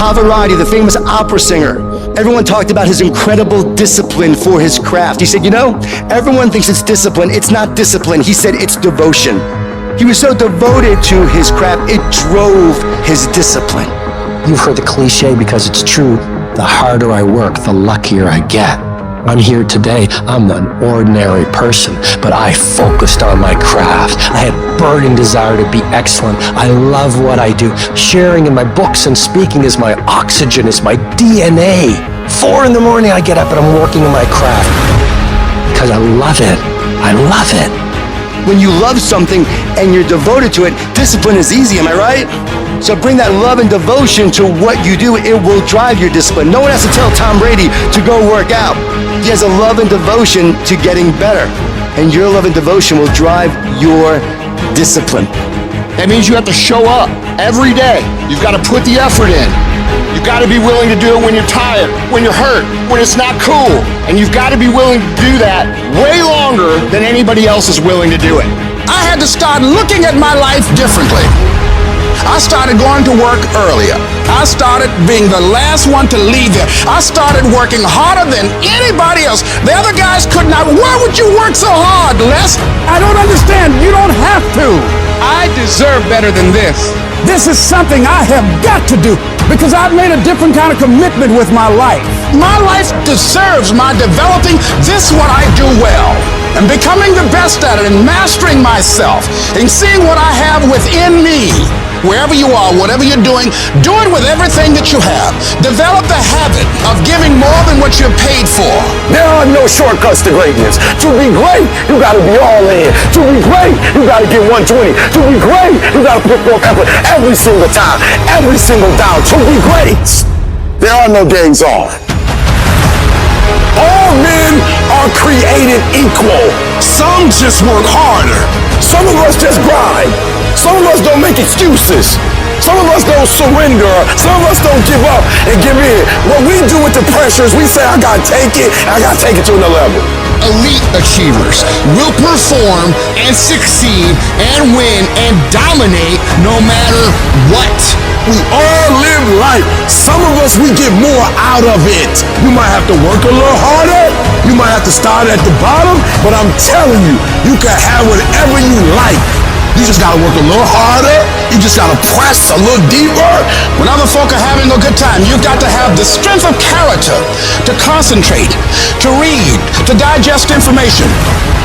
Pavarotti, the famous opera singer, everyone talked about his incredible discipline for his craft. He said, you know, everyone thinks it's discipline. It's not discipline. He said it's devotion. He was so devoted to his craft, it drove his discipline. You've heard the cliche because it's true. The harder I work, the luckier I get. I'm here today. I'm an ordinary person, but I focused on my craft. I had burning desire to be excellent. I love what I do. Sharing in my books and speaking is my oxygen, is my DNA. 4 in the morning I get up and I'm working on my craft because I love it. I love it. When you love something and you're devoted to it, discipline is easy, am I right? So bring that love and devotion to what you do. It will drive your discipline. No one has to tell Tom Brady to go work out. He has a love and devotion to getting better. And your love and devotion will drive your discipline. That means you have to show up every day. You've got to put the effort in. You've got to be willing to do it when you're tired, when you're hurt, when it's not cool. And you've got to be willing to do that way longer than anybody else is willing to do it. I had to start looking at my life differently. I started going to work earlier. I started being the last one to leave here. I started working harder than anybody else. The other guys could not. Why would you work so hard, Les? I don't understand. You don't have to. I deserve better than this. This is something I have got to do because I've made a different kind of commitment with my life. My life deserves my developing this what I do well and becoming the best at it and mastering myself and seeing what I have within me. Wherever you are, whatever you're doing, do it with everything that you have. Develop the habit of giving more than what you're paid for. There are no shortcuts to greatness. To be great, you gotta be all in. To be great, you gotta get 120. To be great, you gotta put forth effort every single time, every single down. To be great, there are no days off. All men are created equal. Some just work harder. Some of us just grind. Some of us don't make excuses. Some of us don't surrender. Some of us don't give up and give in. What we do with the pressure is we say, I gotta take it, and I gotta take it to another level. Elite achievers will perform and succeed and win and dominate no matter what. We all live life. Some of us, we get more out of it. You might have to work a little harder. You might have to start at the bottom, but I'm telling you, you can have whatever you like. You just gotta work a little harder. You just gotta press a little deeper. When other folk are having a good time, you've got to have the strength of character to concentrate, to read, to digest information.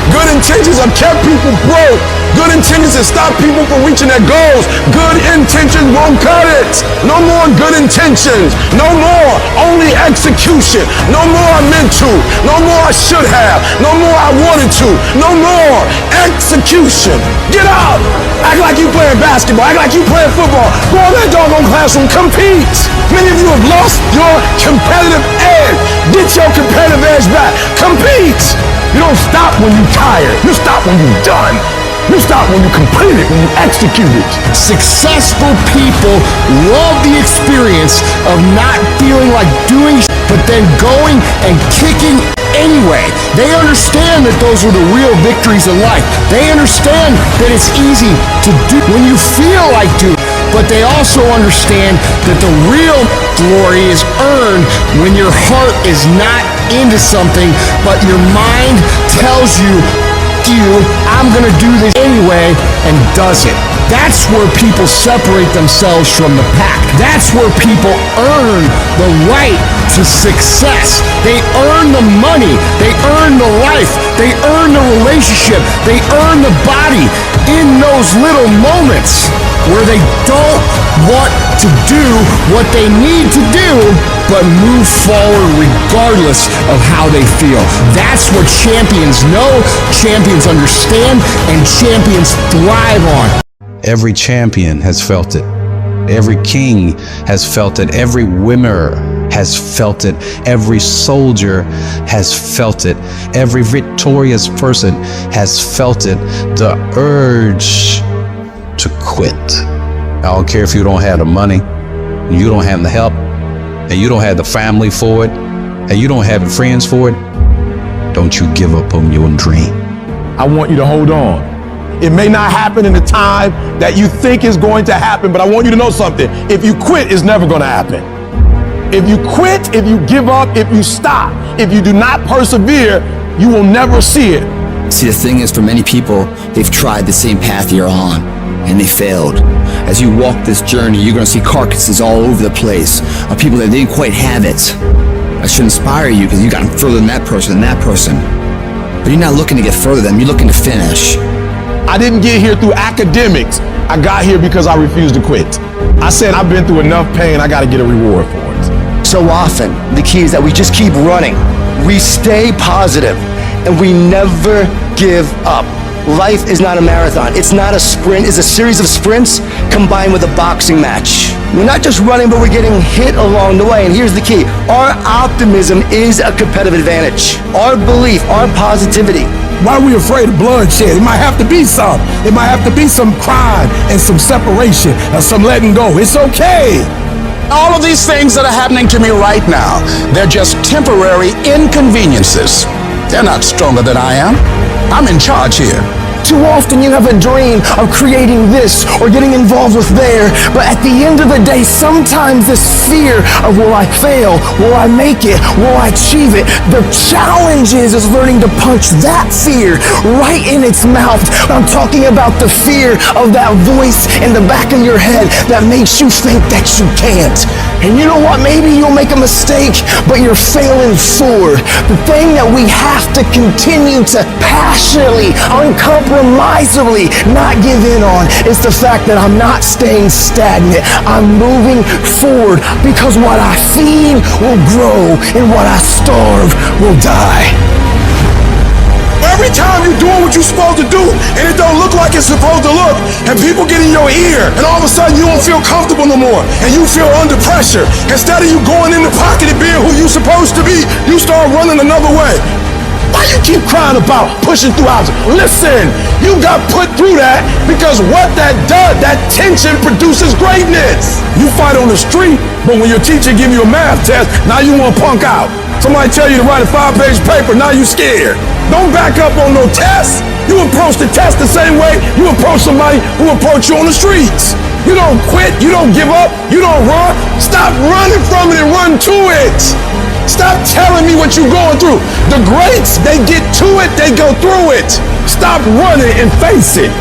Good intentions have kept people broke. Good intentions have stopped people from reaching their goals. Good intentions won't cut it. No more good intentions. No more only execution. No more I meant to. No more I should have. No more I wanted to. No more execution. Get out. Act like you playing basketball. Act like you playing football. Go in that doggone classroom. Compete. Many of you have lost your competitive edge. Get your competitive edge back. Compete. You don't stop when you're tired. You stop when you're done. You stop when you complete it, when you execute it. Successful people love the experience of not feeling like doing shit, but then going and kicking anyway. They understand that those are the real victories in life. They understand that it's easy to do when you feel like doing, but they also understand that the real glory is earned when your heart is not into something, but your mind tells you, I'm gonna do this anyway, and does it. That's where people separate themselves from the pack. That's where people earn the right to success. They earn the money. They earn the life. They earn the relationship. They earn the body in those little moments where they don't want to do what they need to do, but move forward regardless of how they feel. That's what champions know, champions understand, and champions thrive on. Every champion has felt it. Every king has felt it. Every winner has felt it. Every soldier has felt it. Every victorious person has felt it. The urge to quit. I don't care if you don't have the money, you don't have the help, and you don't have the family for it, and you don't have the friends for it. Don't you give up on your dream. I want you to hold on. It may not happen in the time that you think is going to happen, but I want you to know something. If you quit, it's never going to happen. If you quit, if you give up, if you stop, if you do not persevere, you will never see it. See, the thing is, for many people, they've tried the same path you're on, and they failed. As you walk this journey, you're gonna see carcasses all over the place of people that didn't quite have it. That should inspire you, because you got further than that person and that person. But you're not looking to get further than them, you're looking to finish. I didn't get here through academics. I got here because I refused to quit. I said, I've been through enough pain, I gotta get a reward for it. So often, the key is that we just keep running. We stay positive, and we never give up. Life is not a marathon. It's not a sprint. It's a series of sprints combined with a boxing match. We're not just running, but we're getting hit along the way. And here's the key. Our optimism is a competitive advantage. Our belief, our positivity. Why are we afraid of bloodshed? It might have to be some. It might have to be some crime and some separation and some letting go. It's okay. All of these things that are happening to me right now, they're just temporary inconveniences. They're not stronger than I am. I'm in charge here. Too often you have a dream of creating this or getting involved with there, but at the end of the day, sometimes this fear of will I fail, will I make it, will I achieve it, the challenge is learning to punch that fear right in its mouth. I'm talking about the fear of that voice in the back of your head that makes you think that you can't. And you know what, maybe you'll make a mistake, but you're failing forward. The thing that we have to continue to passionately, uncompromisingly not give in on is the fact that I'm not staying stagnant. I'm moving forward, because what I feed will grow and what I starve will die. Every time you're doing what you're supposed to do and it don't look like it's supposed to look, and people get in your ear, and all of a sudden you don't feel comfortable no more and you feel under pressure. Instead of you going in the pocket and being who you're supposed to be, you start running another way. Why you keep crying about pushing through obstacles? Listen, you got put through that because what that does, that tension produces greatness. You fight on the street, but when your teacher give you a math test, now you want to punk out. Somebody tell you to write a 5-page paper, now you scared. Don't back up on no test. You approach the test the same way you approach somebody who approach you on the streets. You don't quit, you don't give up, you don't run. Stop running from it and run to it. Stop telling me what you're going through. The greats, they get to it, they go through it. Stop running and face it.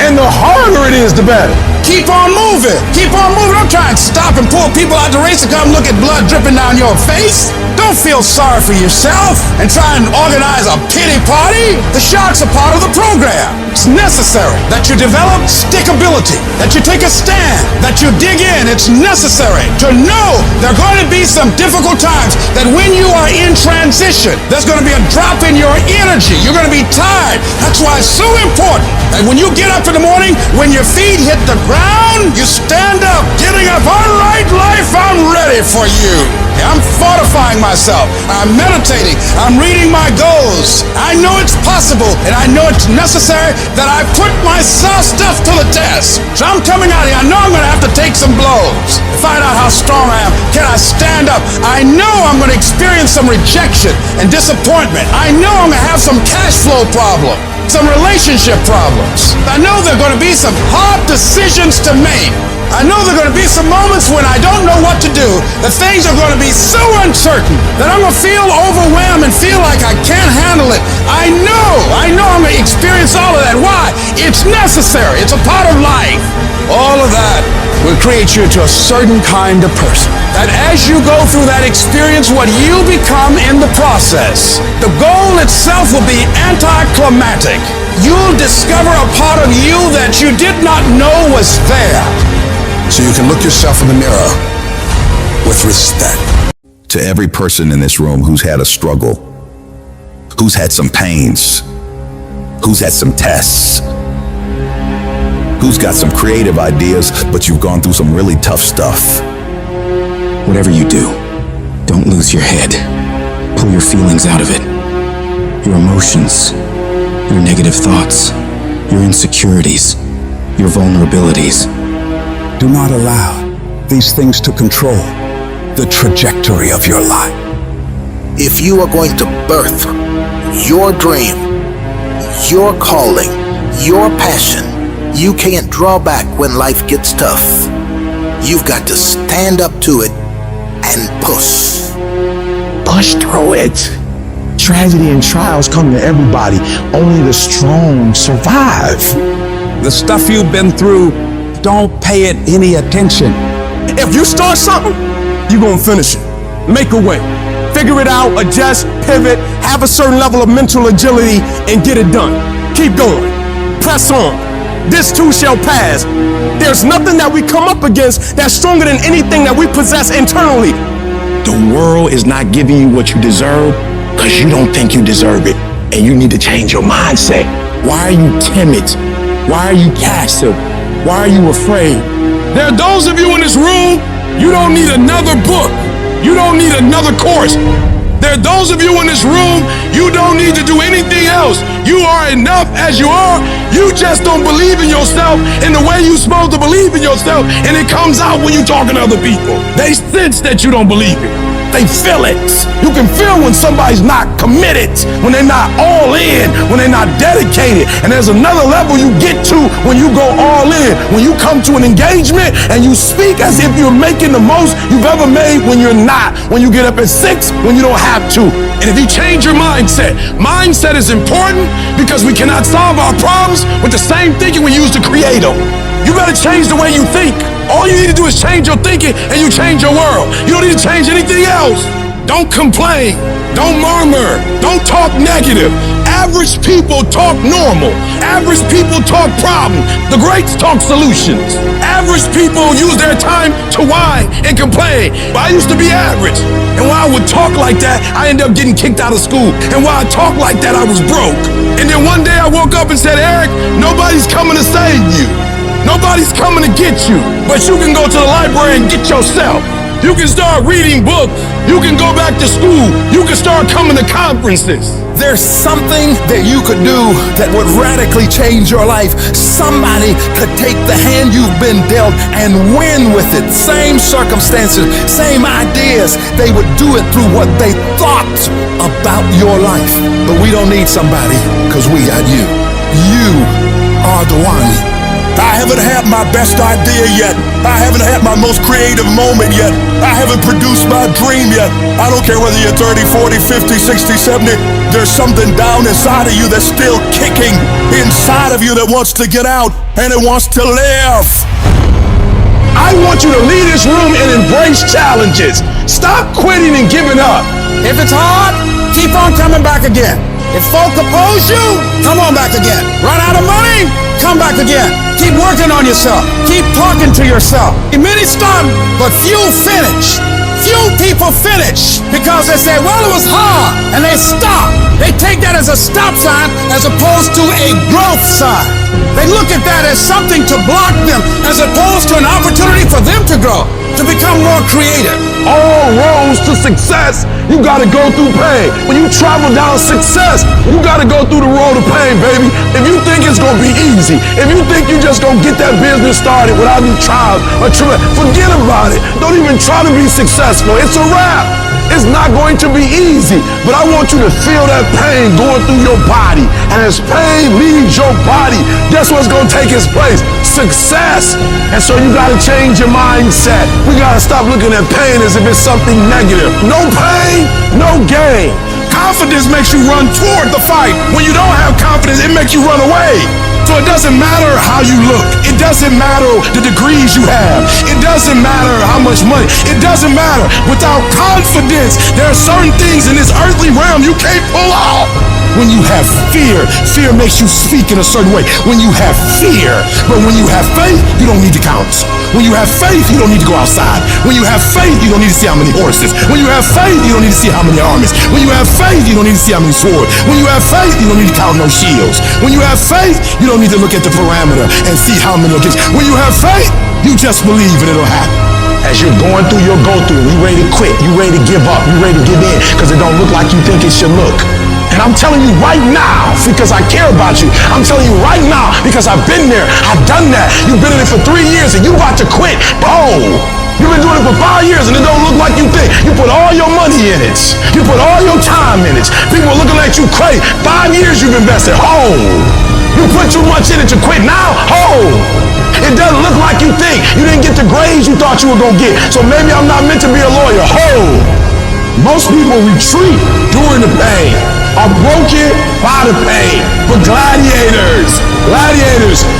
And the harder it is, the better. Keep on moving. Keep on moving. Don't try and stop and pull people out the race to come look at blood dripping down your face. Don't feel sorry for yourself and try and organize a pity party. The sharks are part of the program. It's necessary that you develop stickability, that you take a stand, that you dig in. It's necessary to know there are going to be some difficult times, that when you are in transition, there's going to be a drop in your energy. You're going to be tired. That's why it's so important that when you get up in the morning, when your feet hit the ground, you stand up, getting up. All right, life, I'm ready for you. I'm fortifying myself. I'm meditating. I'm reading my goals. I know it's possible, and I know it's necessary that I put my stuff to the test. So I'm coming out here. I know I'm going to have to take some blows to find out how strong I am. Can I stand up? I know I'm going to experience some rejection and disappointment. I know I'm going to have some cash flow problems, some relationship problems. I know there are going to be some hard decisions to make. I know there are going to be some moments when I don't know what to do, that things are going to be so uncertain that I'm going to feel overwhelmed and feel like I can't handle it. I know I'm going to experience all of that. Why? It's necessary. It's a part of life. All of that will create you into a certain kind of person. That as you go through that experience, what you become in the process, the goal itself will be anticlimactic. You'll discover a part of you that you did not know was there. So you can look yourself in the mirror with respect. To every person in this room who's had a struggle, who's had some pains, who's had some tests, who's got some creative ideas, but you've gone through some really tough stuff. Whatever you do, don't lose your head. Pull your feelings out of it. Your emotions, your negative thoughts, your insecurities, your vulnerabilities. Do not allow these things to control the trajectory of your life. If you are going to birth your dream, your calling, your passion, you can't draw back when life gets tough. You've got to stand up to it and push. Push through it. Tragedy and trials come to everybody. Only the strong survive. The stuff you've been through, don't pay it any attention. If you start something, you're gonna finish it. Make a way. Figure it out, adjust, pivot, have a certain level of mental agility, and get it done. Keep going. Press on. This too shall pass. There's nothing that we come up against that's stronger than anything that we possess internally. The world is not giving you what you deserve because you don't think you deserve it. And you need to change your mindset. Why are you timid? Why are you passive? Why are you afraid? There are those of you in this room, you don't need another book. You don't need another course. There are those of you in this room, you don't need to do anything else. You are enough as you are. You just don't believe in yourself in the way you're supposed to believe in yourself, and it comes out when you're talking to other people. They sense that you don't believe it. They feel it. You can feel when somebody's not committed, when they're not all in, when they're not dedicated. And there's another level you get to when you go all in. When you come to an engagement and you speak as if you're making the most you've ever made when you're not. When you get up at 6 when you don't have to. And if you change your mindset is important because we cannot solve our problems with the same thinking we use to create them. You better change the way you think. All you need to do is change your thinking and you change your world. You don't need to change anything else. Don't complain. Don't murmur. Don't talk negative. Average people talk normal. Average people talk problem. The greats talk solutions. Average people use their time to whine and complain. But I used to be average. And while I would talk like that, I ended up getting kicked out of school. And while I talked like that, I was broke. And then one day I woke up and said, Eric, nobody's coming to save you. Nobody's coming to get you, but you can go to the library and get yourself. You can start reading books. You can go back to school. You can start coming to conferences. There's something that you could do that would radically change your life. Somebody could take the hand you've been dealt and win with it. Same circumstances, same ideas. They would do it through what they thought about your life. But we don't need somebody because we got you. You are the one. I haven't had my best idea yet. I haven't had my most creative moment yet. I haven't produced my dream yet. I don't care whether you're 30, 40, 50, 60, 70. There's something down inside of you that's still kicking inside of you that wants to get out and it wants to live. I want you to leave this room and embrace challenges. Stop quitting and giving up. If it's hard, keep on coming back again. If folk oppose you, come on back again. Run out of money? Come back again. Keep working on yourself. Keep talking to yourself. Many start, but few finish. Few people finish because they say, well, it was hard, and they stop. They take that as a stop sign as opposed to a growth sign. They look at that as something to block them as opposed to an opportunity for them to grow, to become more creative. All roads to success, you gotta go through pain. When you travel down success, you gotta go through the road of pain, baby. If you think it's gonna be easy, if you think you just gonna get that business started without any trials or tribulations, forget about it. Don't even try to be successful. It's a wrap. It's not going to be easy, but I want you to feel that pain going through your body. And as pain leaves your body, guess what's going to take its place? Success. And so you got to change your mindset. We got to stop looking at pain as if it's something negative. No pain, no gain. Confidence makes you run toward the fight. When you don't have confidence, it makes you run away. So it doesn't matter how you look. It doesn't matter the degrees you have. It doesn't matter how much money. It doesn't matter. Without confidence, there are certain things in this earthly realm you can't pull off. When you have fear, fear makes you speak in a certain way. When you have fear, but when you have faith, you don't need to count. When you have faith, you don't need to go outside. When you have faith, you don't need to see how many horses. When you have faith, you don't need to see how many armies. When you have faith, you don't need to see how many swords. When you have faith, you don't need to count no shields. When you have faith, you don't need to look at the parameter and see how many against. When you have faith, you just believe and it'll happen. As you're going through your go-through, you ready to quit, you ready to give up, you ready to give in, because it don't look like you think it should look. And I'm telling you right now, because I care about you. I'm telling you right now, because I've been there. I've done that. You've been in it for 3 years and you about to quit. Oh, you've been doing it for 5 years and it don't look like you think. You put all your money in it. You put all your time in it. People are looking at you crazy. 5 years you've invested. Oh, you put too much in it to quit now. Oh, it doesn't look like you think. You didn't get the grades you thought you were going to get. So maybe I'm not meant to be a lawyer. Oh, Most people retreat during the pain, are broken by the pain. But gladiators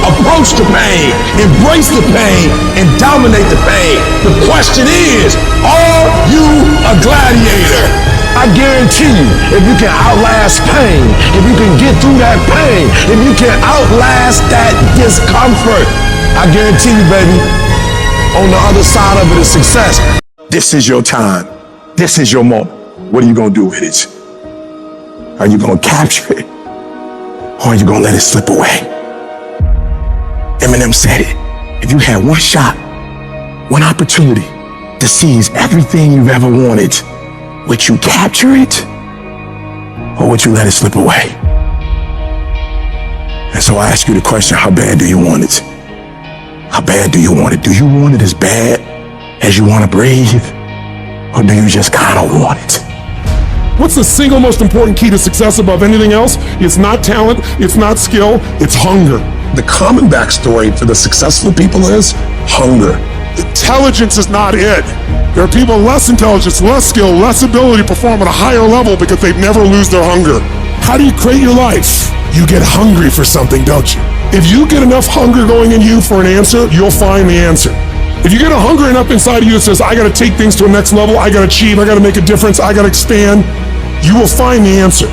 approach the pain, embrace the pain, and dominate the pain. The question is, are you a gladiator? I guarantee you, if you can outlast pain, if you can get through that pain, if you can outlast that discomfort, I guarantee you, baby, on the other side of it is success. This is your time. This is your moment. What are you gonna do with it? Are you gonna capture it? Or are you gonna let it slip away? Eminem said it. If you had one shot, one opportunity to seize everything you've ever wanted, would you capture it? Or would you let it slip away? And so I ask you the question, how bad do you want it? How bad do you want it? Do you want it as bad as you want to breathe? Or do you just kind of want it? What's the single most important key to success above anything else? It's not talent, it's not skill, it's hunger. The common backstory for the successful people is hunger. Intelligence is not it. There are people less intelligence, less skill, less ability to perform at a higher level because they never lose their hunger. How do you create your life? You get hungry for something, don't you? If you get enough hunger going in you for an answer, you'll find the answer. If you get a hunger enough inside of you that says, I gotta take things to a next level, I gotta achieve, I gotta make a difference, I gotta expand, you will find the answer.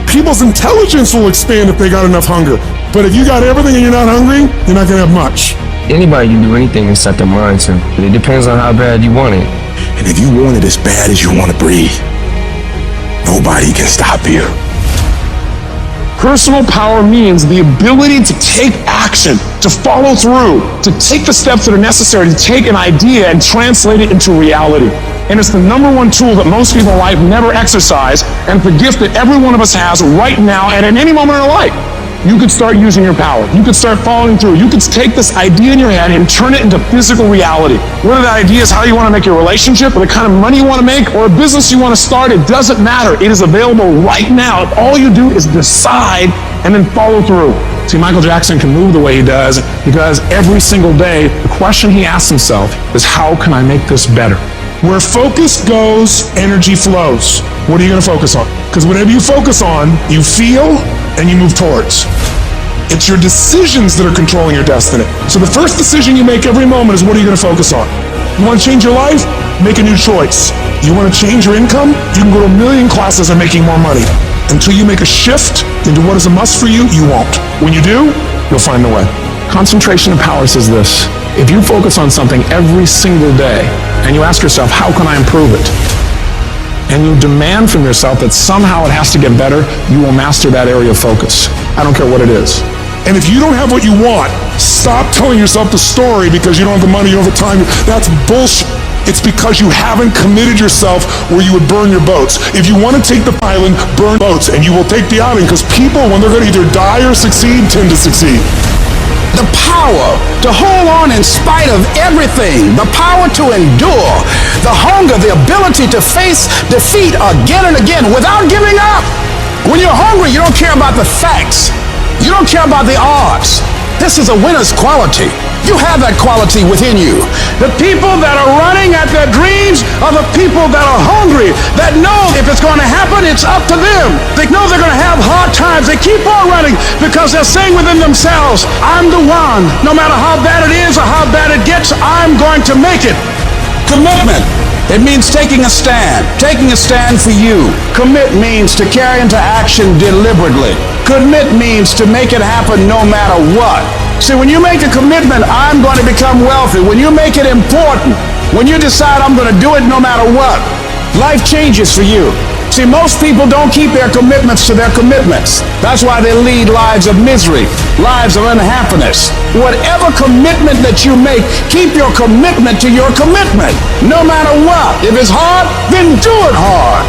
People's intelligence will expand if they got enough hunger. But if you got everything and you're not hungry, you're not gonna have much. Anybody can do anything and set their mind to, but it depends on how bad you want it. And if you want it as bad as you want to breathe, nobody can stop you. Personal power means the ability to take action, to follow through, to take the steps that are necessary to take an idea and translate it into reality. And it's the number one tool that most people in life never exercise, and it's the gift that every one of us has right now and at any moment in our life. You could start using your power. You could start following through. You could take this idea in your head and turn it into physical reality. Whether that idea is how you want to make your relationship, or the kind of money you want to make, or a business you want to start, it doesn't matter. It is available right now. All you do is decide and then follow through. See, Michael Jackson can move the way he does because every single day, the question he asks himself is, how can I make this better? Where focus goes, energy flows. What are you going to focus on? Because whatever you focus on, you feel and you move towards. It's your decisions that are controlling your destiny. So the first decision you make every moment is, what are you going to focus on? You want to change your life? Make a new choice. You want to change your income? You can go to 1 million classes and making more money. Until you make a shift into what is a must for you, you won't. When you do, you'll find the way. Concentration of power says this: if you focus on something every single day and you ask yourself, how can I improve it? And you demand from yourself that somehow it has to get better, you will master that area of focus. I don't care what it is. And if you don't have what you want, stop telling yourself the story because you don't have the money, you don't have the time. That's bullshit. It's because you haven't committed yourself where you would burn your boats. If you want to take the island, burn boats, and you will take the island, because people, when they're going to either die or succeed, tend to succeed. The power to hold on in spite of everything, the power to endure, the hunger, the ability to face defeat again and again without giving up. When you're hungry, you don't care about the facts. You don't care about the odds. This is a winner's quality. You have that quality within you. The people that are running at their dreams are the people that are hungry, that know if it's going to happen, it's up to them. They know they're going to have hard times. They keep on running because they're saying within themselves, I'm the one. No matter how bad it is or how bad it gets, I'm going to make it. Commitment. It means taking a stand for you. Commit means to carry into action deliberately. Commit means to make it happen no matter what. See, when you make a commitment, I'm going to become wealthy. When you make it important, when you decide I'm going to do it no matter what, life changes for you. See, most people don't keep their commitments to their commitments. That's why they lead lives of misery, lives of unhappiness. Whatever commitment that you make, keep your commitment to your commitment, no matter what. If it's hard, then do it hard.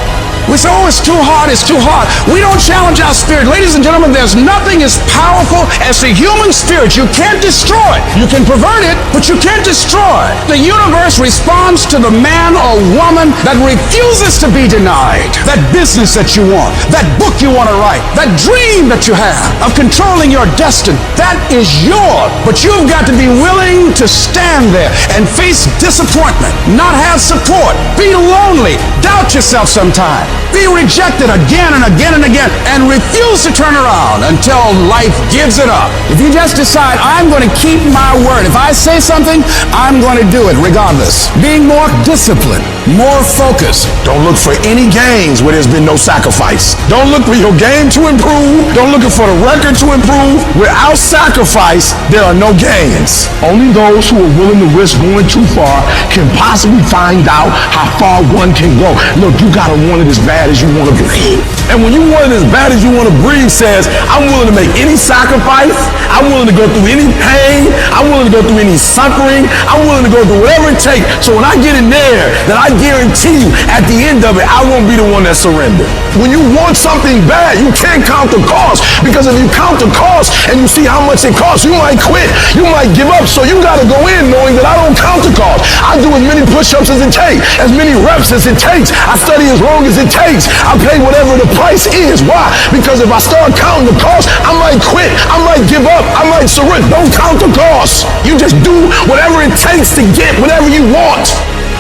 We say, oh, it's too hard, it's too hard. We don't challenge our spirit. Ladies and gentlemen, there's nothing as powerful as the human spirit. You can't destroy it. You can pervert it, but you can't destroy it. The universe responds to the man or woman that refuses to be denied. That business that you want, that book you want to write, that dream that you have of controlling your destiny, that is yours. But you've got to be willing to stand there and face disappointment, not have support, be lonely, doubt yourself sometimes, be rejected again and again and again, and refuse to turn around until life gives it up. If you just decide, I'm going to keep my word. If I say something, I'm going to do it regardless. Being more disciplined, more focused. Don't look for any gains where there's been no sacrifice. Don't look for your game to improve. Don't look for the record to improve. Without sacrifice, there are no gains. Only those who are willing to risk going too far can possibly find out how far one can go. Look, you gotta want it as bad as you want to breathe. And when you want it as bad as you want to breathe says, I'm willing to make any sacrifice. I'm willing to go through any pain. I'm willing to go through any suffering. I'm willing to go through whatever it takes. So when I get in there, then I guarantee you at the end of it, I won't be the one that surrendered. When you want something bad, you can't count the cost, because if you count the cost and you see how much it costs, you might quit. You might give up. So you got to go in knowing that I don't count the cost. I do as many push-ups as it takes, as many reps as it takes. I study as long as it takes. I pay whatever the price is. Why? Because if I start counting the cost, I might quit. I might give up. I might surrender. Don't count the cost. You just do whatever it takes to get whatever you want.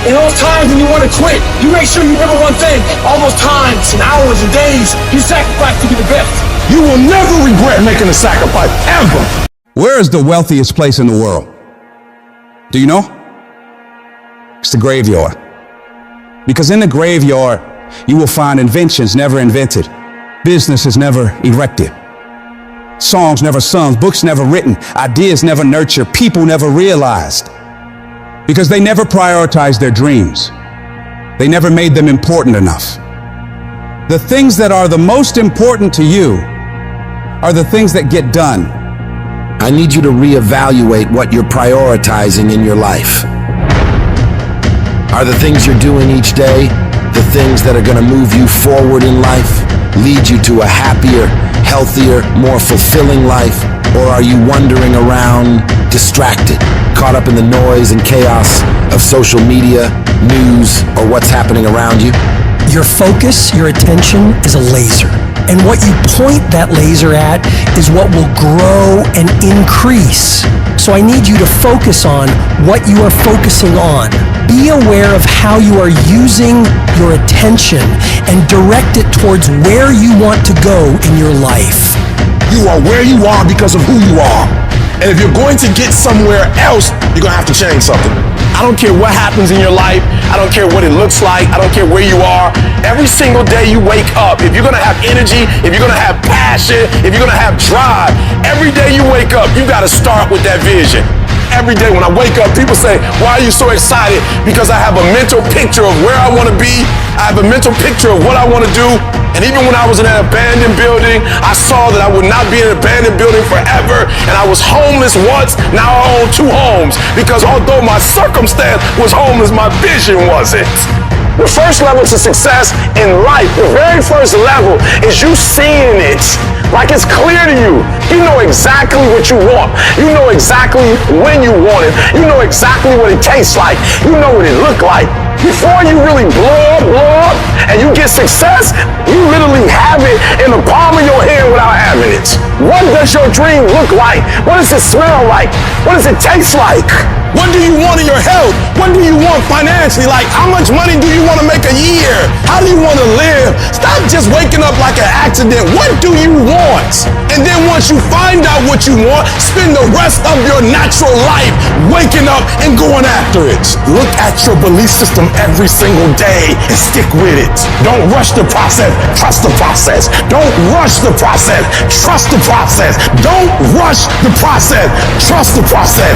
In those times when you want to quit, you make sure you remember one thing. All those times and hours and days you sacrifice to be the best. You will never regret making a sacrifice, ever. Where is the wealthiest place in the world? Do you know? It's the graveyard. Because in the graveyard, you will find inventions never invented, businesses never erected, songs never sung, books never written, ideas never nurtured, people never realized. Because they never prioritized their dreams. They never made them important enough. The things that are the most important to you are the things that get done. I need you to reevaluate what you're prioritizing in your life. Are the things you're doing each day the things that are going to move you forward in life, lead you to a happier, healthier, more fulfilling life? Or are you wandering around, distracted, caught up in the noise and chaos of social media, news, or what's happening around you? Your focus, your attention is a laser. And what you point that laser at is what will grow and increase. So I need you to focus on what you are focusing on. Be aware of how you are using your attention and direct it towards where you want to go in your life. You are where you are because of who you are. And if you're going to get somewhere else, you're going to have to change something. I don't care what happens in your life. I don't care what it looks like. I don't care where you are. Every single day you wake up, if you're going to have energy, if you're going to have passion, if you're going to have drive, every day you wake up, you got to start with that vision. Every day when I wake up, people say, why are you so excited? Because I have a mental picture of where I want to be. I have a mental picture of what I want to do. And even when I was in an abandoned building, I saw that I would not be in an abandoned building forever. And I was homeless once, now I own 2 homes. Because although my circumstance was homeless, my vision wasn't. The first level to success in life, the very first level, is you seeing it like it's clear to you. You know exactly what you want. You know exactly when you want it. You know exactly what it tastes like. You know what it look like. Before you really blow up, and you get success, you literally have it in the palm of your hand without having it. What does your dream look like? What does it smell like? What does it taste like? What do you want in your health? What do you want financially? Like, how much money do you want to make a year? How do you want to live? Stop just waking up like an accident. What do you want? And then once you find out what you want, spend the rest of your natural life waking up and going after it. Look at your belief system every single day and stick with it. Don't rush the process. Trust the process. Don't rush the process. Trust the process. Don't rush the process. Trust the process.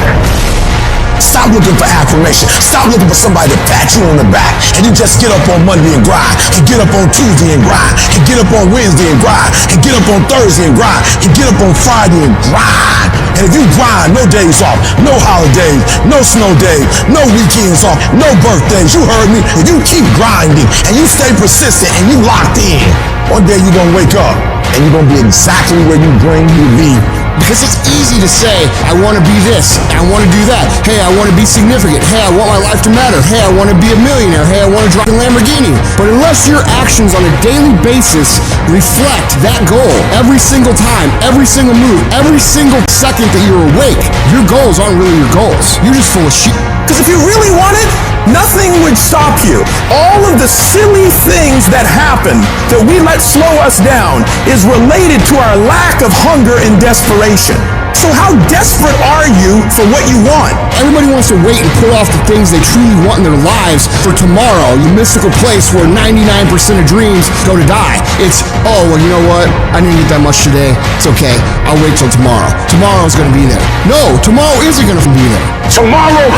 Stop looking for affirmation. Stop looking for somebody to pat you on the back. and you just get up on Monday and grind, and get up on Tuesday and grind, and get up on Wednesday and grind, and get up on Thursday and grind, and get up on Friday and grind. And if you grind, no days off, no holidays, no snow days, no weekends off, no birthdays, you heard me. If you keep grinding and you stay persistent and you locked in, one day you're gonna wake up and you're gonna be exactly where you dreamed you'd be. Because it's easy to say, I want to be this, I want to do that. Hey, I want to be significant. Hey, I want my life to matter. Hey, I want to be a millionaire. Hey, I want to drive a Lamborghini. But unless your actions on a daily basis reflect that goal every single time, every single move, every single second that you're awake, your goals aren't really your goals. You're just full of shit. Because if you really want it, nothing would stop you. All of the silly things that happen that we let slow us down is related to our lack of hunger and desperation. So how desperate are you for what you want? Everybody wants to wait and pull off the things they truly want in their lives for tomorrow, the mystical place where 99% of dreams go to die. It's, oh, well, you know what? I didn't eat that much today. It's okay. I'll wait till tomorrow. Tomorrow's going to be there. No, tomorrow isn't going to be there. Tomorrow.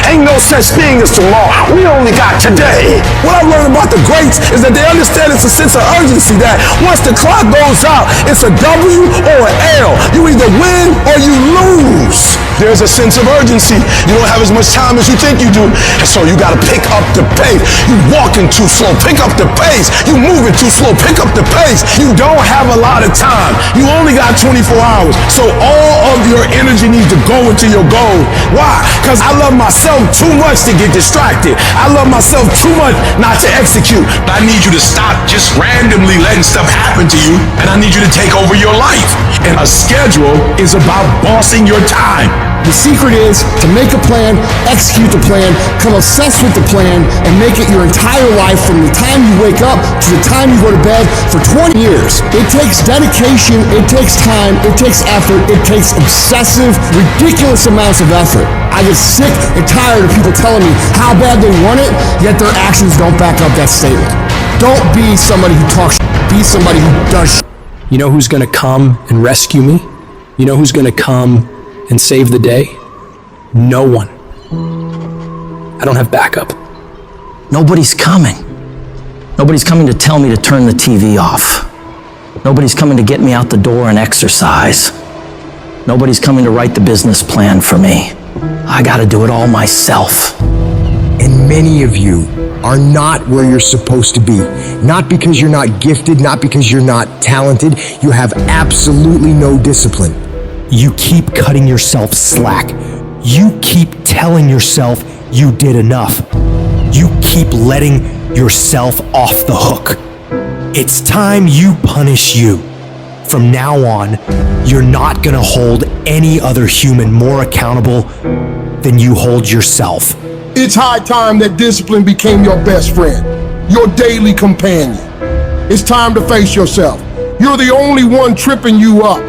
Ain't no such thing as tomorrow. We only got today. What I learned about the greats is that they understand it's a sense of urgency that once the clock goes out, it's a W or an L. You either win or you lose. There's a sense of urgency. You don't have as much time as you think you do. And so you got to pick up the pace. You walking too slow, pick up the pace. You moving too slow, pick up the pace. You don't have a lot of time. You only got 24 hours. So all of your energy needs to go into your goal. Why? Because I love myself too much to get distracted. I love myself too much not to execute. I need you to stop just randomly letting stuff happen to you, and I need you to take over your life. And a schedule is about bossing your time. The secret is to make a plan, execute the plan, come obsessed with the plan, and make it your entire life from the time you wake up to the time you go to bed for 20 years. It takes dedication, it takes time, it takes effort, it takes obsessive, ridiculous amounts of effort. I get sick and tired of people telling me how bad they want it, yet their actions don't back up that statement. Don't be somebody who talks shit, be somebody who does shit. You know who's gonna come and rescue me? You know who's gonna come and save the day? No one. I don't have backup. Nobody's coming. Nobody's coming to tell me to turn the TV off. Nobody's coming to get me out the door and exercise. Nobody's coming to write the business plan for me. I gotta do it all myself. And many of you are not where you're supposed to be. Not because you're not gifted, not because you're not talented. You have absolutely no discipline. You keep cutting yourself slack. You keep telling yourself you did enough. You keep letting yourself off the hook. It's time you punish you. From now on, you're not gonna hold any other human more accountable than you hold yourself. It's high time that discipline became your best friend, your daily companion. It's time to face yourself. You're the only one tripping you up.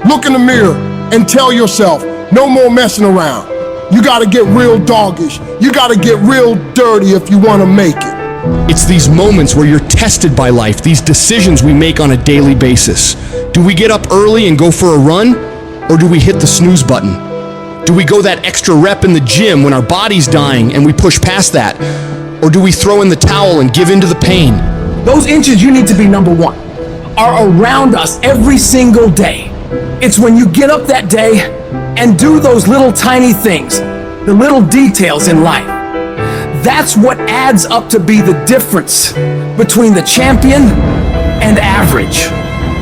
Look in the mirror and tell yourself, no more messing around. You gotta get real doggish. You gotta get real dirty if you wanna make it. It's these moments where you're tested by life, these decisions we make on a daily basis. Do we get up early and go for a run? Or do we hit the snooze button? Do we go that extra rep in the gym when our body's dying and we push past that? Or do we throw in the towel and give in to the pain? Those inches you need to be number one are around us every single day. It's when you get up that day and do those little tiny things, the little details in life. That's what adds up to be the difference between the champion and average.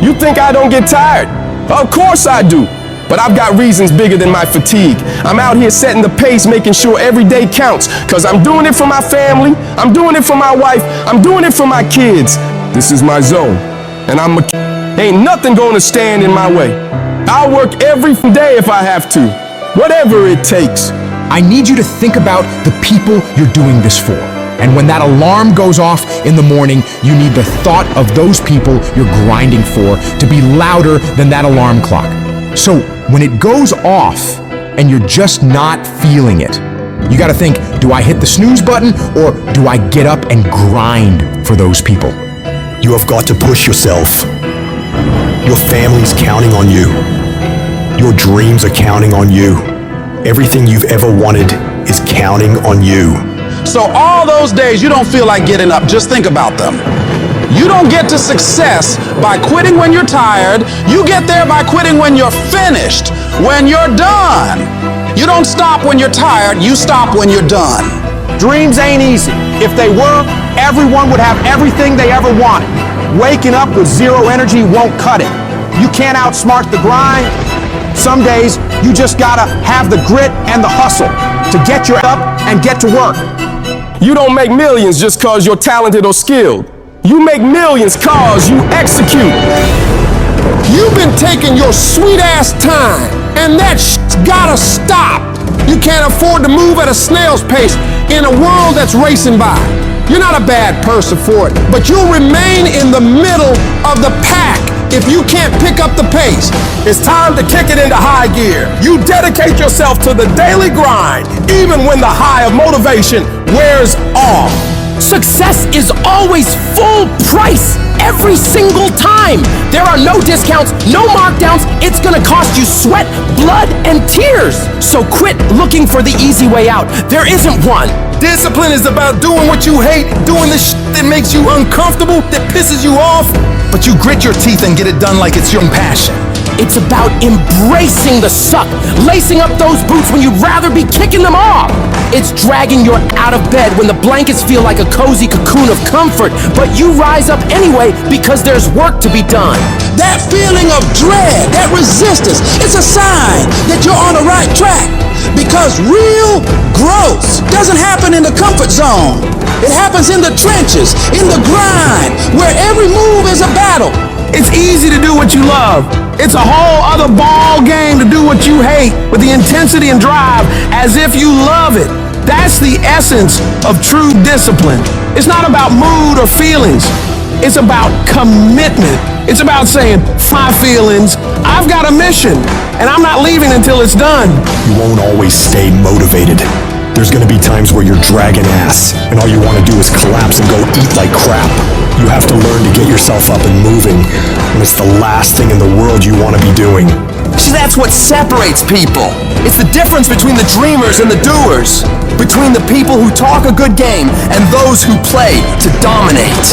You think I don't get tired? Of course I do. But I've got reasons bigger than my fatigue. I'm out here setting the pace, making sure every day counts. Cause I'm doing it for my family, I'm doing it for my wife, I'm doing it for my kids. This is my zone, and ain't nothing gonna stand in my way. I'll work every day if I have to, whatever it takes. I need you to think about the people you're doing this for. And when that alarm goes off in the morning, you need the thought of those people you're grinding for to be louder than that alarm clock. So when it goes off and you're just not feeling it, you gotta think, do I hit the snooze button or do I get up and grind for those people? You have got to push yourself. Your family's counting on you. Your dreams are counting on you. Everything you've ever wanted is counting on you. So all those days you don't feel like getting up, just think about them. You don't get to success by quitting when you're tired. You get there by quitting when you're finished, when you're done. You don't stop when you're tired, you stop when you're done. Dreams ain't easy. If they were, everyone would have everything they ever wanted. Waking up with zero energy won't cut it. You can't outsmart the grind. Some days, you just gotta have the grit and the hustle to get your up and get to work. You don't make millions just cause you're talented or skilled. You make millions cause you execute. You've been taking your sweet ass time, and that shit's gotta stop. You can't afford to move at a snail's pace in a world that's racing by. You're not a bad person for it, but you'll remain in the middle of the pack if you can't pick up the pace. It's time to kick it into high gear. You dedicate yourself to the daily grind, even when the high of motivation wears off. Success is always full price every single time. There are no discounts, no markdowns. It's gonna cost you sweat, blood, and tears. So quit looking for the easy way out. There isn't one. Discipline is about doing what you hate, doing the shit that makes you uncomfortable, that pisses you off, but you grit your teeth and get it done like it's your passion. It's about embracing the suck, lacing up those boots when you'd rather be kicking them off. It's dragging you out of bed when the blankets feel like a cozy cocoon of comfort, but you rise up anyway because there's work to be done. That feeling of dread, that resistance, it's a sign that you're on the right track. Because real growth doesn't happen in the comfort zone. It happens in the trenches, in the grind, where every move is a battle. It's easy to do what you love. It's a whole other ball game to do what you hate with the intensity and drive as if you love it. That's the essence of true discipline. It's not about mood or feelings. It's about commitment. It's about saying, my feelings, I've got a mission, and I'm not leaving until it's done. You won't always stay motivated. There's gonna be times where you're dragging ass, and all you wanna do is collapse and go eat like crap. You have to learn to get yourself up and moving, and it's the last thing in the world you wanna be doing. See, that's what separates people. It's the difference between the dreamers and the doers. Between the people who talk a good game and those who play to dominate.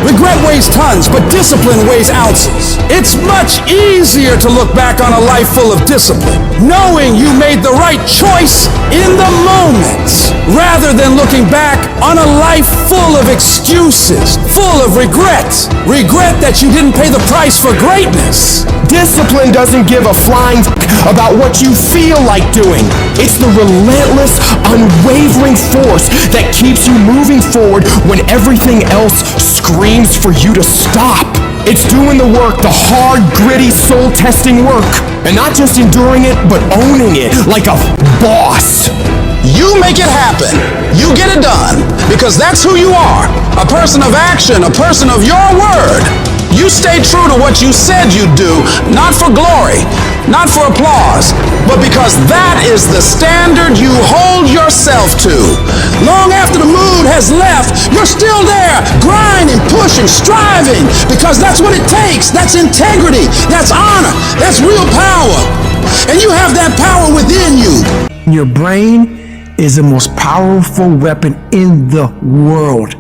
Regret weighs tons, but discipline weighs ounces. It's much easier to look back on a life full of discipline, knowing you made the right choice in the moment, rather than looking back on a life full of excuses, full of regrets. Regret that you didn't pay the price for greatness. Discipline doesn't give a flying about what you feel like doing. It's the relentless, unwavering force that keeps you moving forward when everything else screams for you to stop. It's doing the work, the hard, gritty, soul-testing work. And not just enduring it, but owning it like a boss. You make it happen. You get it done. Because that's who you are. A person of action, a person of your word. You stay true to what you said you'd do, not for glory, not for applause, but because that is the standard you hold yourself to. Long after the mood has left, you're still there, grinding, pushing, striving, because that's what it takes. That's integrity, that's honor, that's real power. And you have that power within you. Your brain is the most powerful weapon in the world.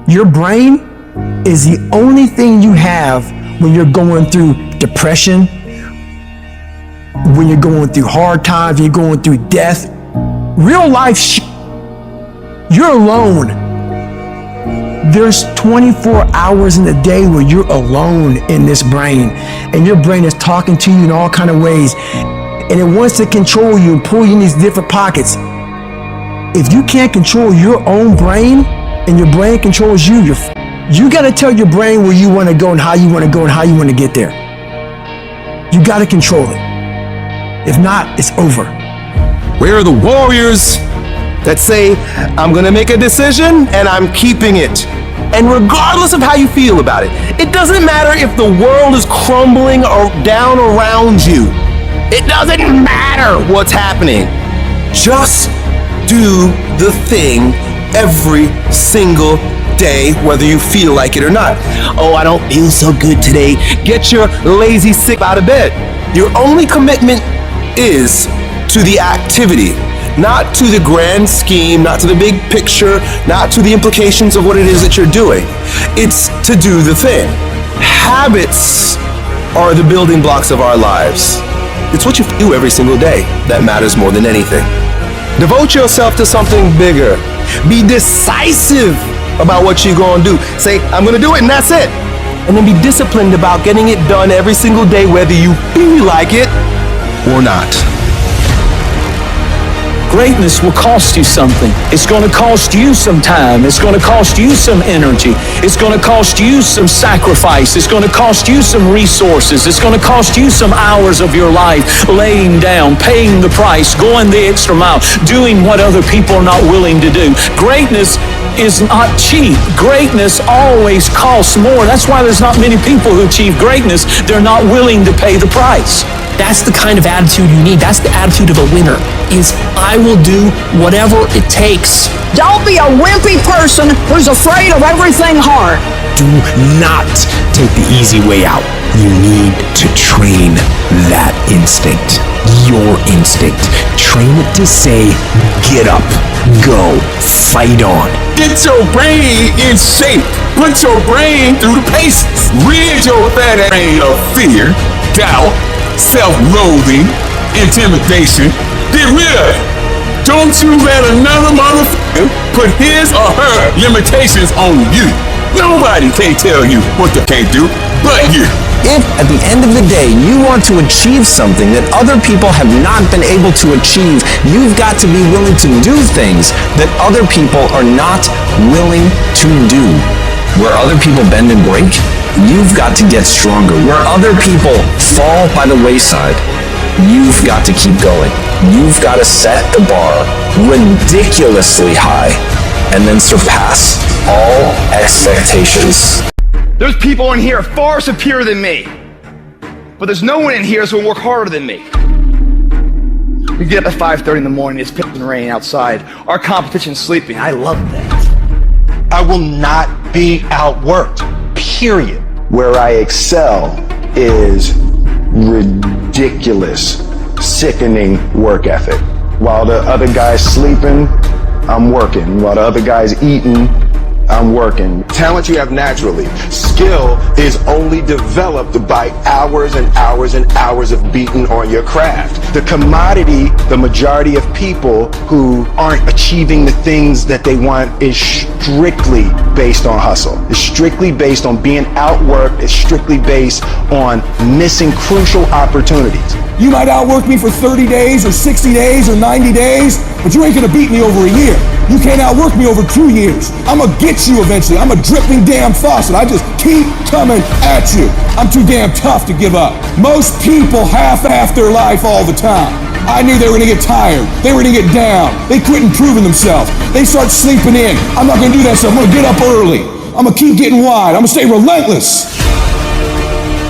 Your brain is the only thing you have when you're going through depression, when you're going through hard times, you're going through death. Real life, you're alone. There's 24 hours in a day where you're alone in this brain, and your brain is talking to you in all kinds of ways, and it wants to control you and pull you in these different pockets. If you can't control your own brain, and your brain controls you, you gotta tell your brain where you wanna go and how you wanna go and how you wanna get there. You gotta control it. If not, it's over. Where are the warriors that say, I'm gonna make a decision and I'm keeping it? And regardless of how you feel about it, it doesn't matter if the world is crumbling or down around you. It doesn't matter what's happening. Just do the thing every single day, whether you feel like it or not. Oh, I don't feel so good today. Get your lazy sick out of bed. Your only commitment is to the activity, Not to the grand scheme, not to the big picture, not to the implications of what it is that you're doing. It's to do the thing. Habits are the building blocks of our lives. It's what you do every single day that matters more than anything. Devote yourself to something bigger. Be decisive about what you're going to do. Say, I'm going to do it, and that's it. And then be disciplined about getting it done every single day, whether you feel like it or not. Greatness will cost you something. It's going to cost you some time. It's going to cost you some energy. It's going to cost you some sacrifice. It's going to cost you some resources. It's going to cost you some hours of your life laying down, paying the price, going the extra mile, doing what other people are not willing to do. Greatness is not cheap. Greatness always costs more. That's why there's not many people who achieve greatness. They're not willing to pay the price. That's the kind of attitude you need. That's the attitude of a winner, is I will do whatever it takes. Don't be a wimpy person who's afraid of everything hard. Do not take the easy way out. You need to train that instinct. Your instinct. Train it to say, get up, go, fight on. Get your brain in shape. Put your brain through the paces. Rid your fat brain of fear, doubt, self-loathing, intimidation. Get rid of it. Don't you let another motherfucker put his or her limitations on you. Nobody can tell you what they can't do but you. If at the end of the day you want to achieve something that other people have not been able to achieve, you've got to be willing to do things that other people are not willing to do. Where other people bend and break, you've got to get stronger. Where other people fall by the wayside, you've got to keep going. You've got to set the bar ridiculously high and then surpass all expectations. There's people in here far superior than me, but there's no one in here that's gonna work harder than me. We get up at 5:30 in the morning, it's pissing rain outside. Our competition's sleeping. I love that. I will not be outworked, period. Where I excel is ridiculous, sickening work ethic. While the other guy's sleeping, I'm working. While the other guy's eating, I'm working. Talent you have naturally. Skill is only developed by hours and hours and hours of beating on your craft. The commodity, the majority of people who aren't achieving the things that they want is strictly based on hustle. It's strictly based on being outworked. It's strictly based on missing crucial opportunities. You might outwork me for 30 days or 60 days or 90 days, but you ain't gonna beat me over a year. You can't outwork me over 2 years. I'm gonna get you eventually. I'm a dripping damn faucet. I just keep coming at you. I'm too damn tough to give up. Most people half-ass their life all the time. I knew they were gonna get tired. They were gonna get down. They quit improving themselves. They start sleeping in. I'm not gonna do that stuff. I'm gonna get up early. I'm gonna keep getting wide. I'm gonna stay relentless.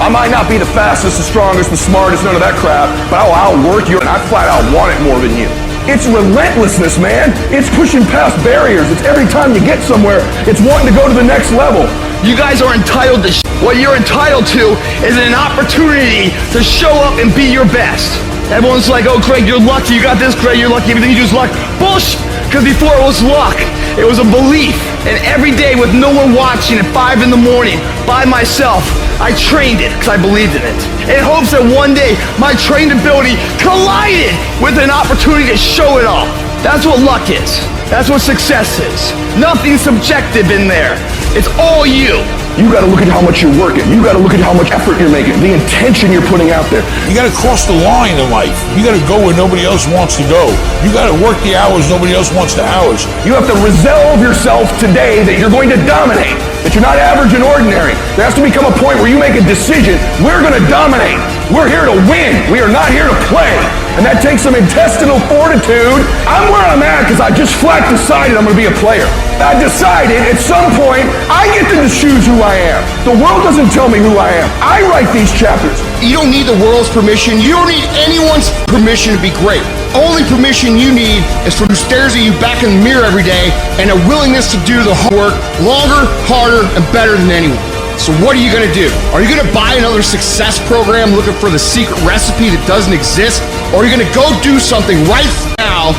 I might not be the fastest, the strongest, the smartest, none of that crap, but I'll outwork you and I flat out want it more than you. It's relentlessness, man. It's pushing past barriers. It's every time you get somewhere, it's wanting to go to the next level. You guys are entitled to what you're entitled to is an opportunity to show up and be your best. Everyone's like, oh, Craig, you're lucky. You got this, Craig, you're lucky. Everything you do is luck. Bullshit. Because before it was luck. It was a belief. And every day with no one watching at 5 in the morning by myself, I trained it because I believed in it. In hopes that one day my trained ability collided with an opportunity to show it off. That's what luck is. That's what success is. Nothing subjective in there. It's all you. You gotta look at how much you're working. You gotta look at how much effort you're making, the intention you're putting out there. You gotta cross the line in life. You gotta go where nobody else wants to go. You gotta work the hours nobody else wants the hours. You have to resolve yourself today that you're going to dominate, that you're not average and ordinary. There has to become a point where you make a decision. We're gonna dominate. We're here to win. We are not here to play. And that takes some intestinal fortitude. I'm where I'm at because I just flat decided I'm gonna be a player. I decided at some point I get to choose who I am. The world doesn't tell me who I am. I write these chapters. You don't need the world's permission. You don't need anyone's permission to be great. Only permission you need is from who stares at you back in the mirror every day and a willingness to do the hard work longer, harder, and better than anyone. So what are you gonna do? Are you gonna buy another success program looking for the secret recipe that doesn't exist? Or are you gonna go do something right now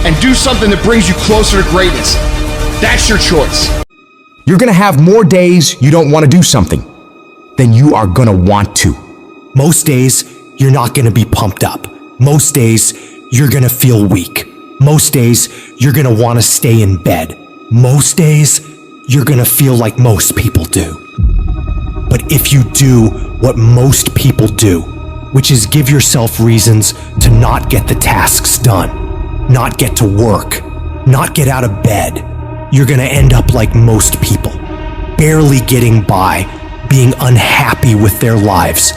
and do something that brings you closer to greatness? That's your choice. You're gonna have more days you don't want to do something than you are gonna want to. Most days, you're not gonna be pumped up. Most days, you're gonna feel weak. Most days, you're gonna wanna stay in bed. Most days, you're gonna feel like most people do. But if you do what most people do, which is give yourself reasons to not get the tasks done, not get to work, not get out of bed, you're gonna end up like most people, barely getting by, being unhappy with their lives.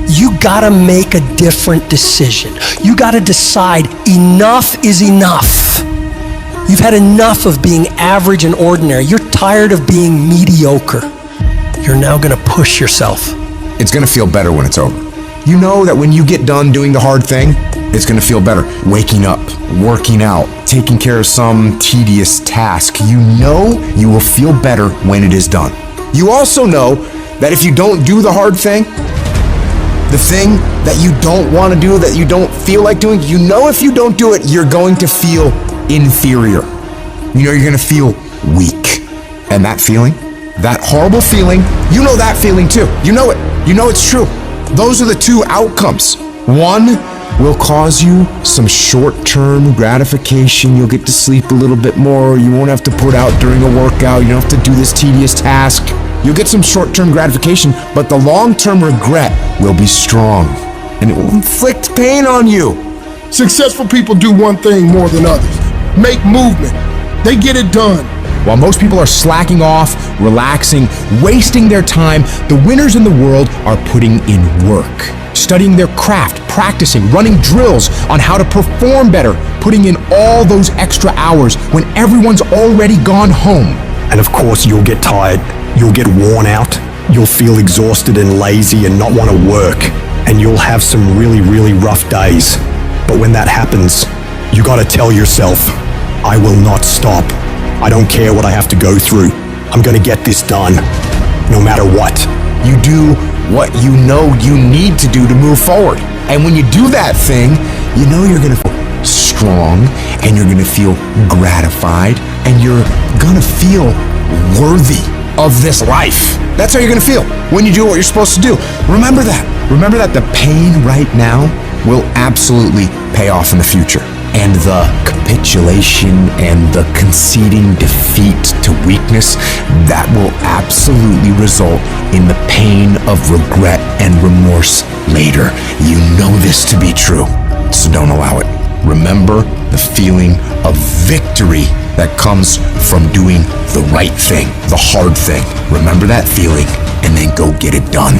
You gotta make a different decision. You gotta decide enough is enough. You've had enough of being average and ordinary. You're tired of being mediocre. You're now gonna push yourself. It's gonna feel better when it's over. You know that when you get done doing the hard thing, it's gonna feel better. Waking up, working out, taking care of some tedious task. You know you will feel better when it is done. You also know that if you don't do the hard thing, the thing that you don't want to do, that you don't feel like doing, you know if you don't do it, you're going to feel inferior. You know you're going to feel weak. And that feeling, that horrible feeling, you know that feeling too. You know it. You know it's true. Those are the two outcomes. One will cause you some short-term gratification. You'll get to sleep a little bit more. You won't have to put out during a workout. You don't have to do this tedious task. You'll get some short-term gratification, but the long-term regret will be strong, and it will inflict pain on you. Successful people do one thing more than others: make movement. They get it done. While most people are slacking off, relaxing, wasting their time, the winners in the world are putting in work, studying their craft, practicing, running drills on how to perform better, putting in all those extra hours when everyone's already gone home. And of course, you'll get tired. You'll get worn out. You'll feel exhausted and lazy and not want to work. And you'll have some really, really rough days. But when that happens, you gotta tell yourself, I will not stop. I don't care what I have to go through. I'm gonna get this done, no matter what. You do what you know you need to do to move forward. And when you do that thing, you know you're gonna feel strong, and you're gonna feel gratified, and you're gonna feel worthy of this life. That's how you're gonna feel when you do what you're supposed to do. Remember that. Remember that the pain right now will absolutely pay off in the future. And the capitulation and the conceding defeat to weakness, that will absolutely result in the pain of regret and remorse later. You know this to be true, so don't allow it. Remember the feeling of victory that comes from doing the right thing, the hard thing. Remember that feeling, and then go get it done.